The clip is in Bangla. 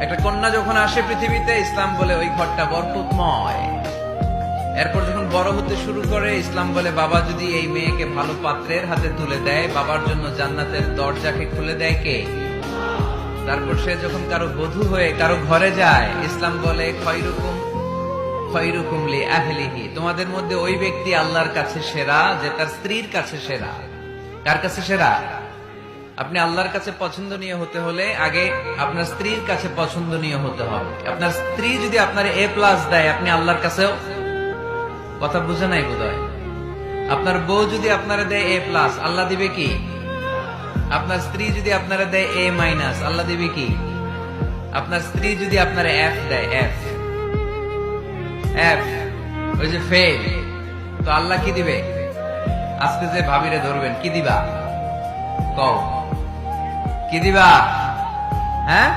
একটা কন্যা যখন আসে পৃথিবীতে, ইসলাম বলে ওই ঘরটা বরকতময়। এরপর যখন বড় হতে শুরু করে, ইসলাম বলে বাবা যদি এই মেয়েকে ভালো পাত্রের হাতে তুলে দেয়, বাবার জন্য জান্নাতের দরজাকে খুলে দেয় কে? তারপর সে যখন কারো বধূ হয়ে কারো ঘরে যায়, ইসলাম বলে খয়রুকুম লি আহলিহি, তোমাদের মধ্যে ওই ব্যক্তি আল্লাহর কাছে সেরা যে তার স্ত্রীর কাছে সেরা। কার কাছে সেরা? আপনি আল্লাহর কাছে পছন্দনীয় হতে হলে আগে আপনার স্ত্রীর কাছে পছন্দনীয় হতে হবে। আপনার স্ত্রী যদি আপনার A+ দেয়, আপনি আল্লাহর কাছেও, কথা বুঝে নাই বোধহয়। আপনার বউ যদি আপনারা দেয় A+, আল্লাহ দিবে কি? আপনার স্ত্রী যদি আপনারা দেয় A-, আল্লাহ দিবে কি? আপনার স্ত্রী যদি আপনারা F দেয়, F, ওই যে ফেল, তো আল্লাহ কি দিবে? আজকে যে ভাবিরে ধরবেন, কি দিবা? কও, কি দিবা? হ্যাঁ?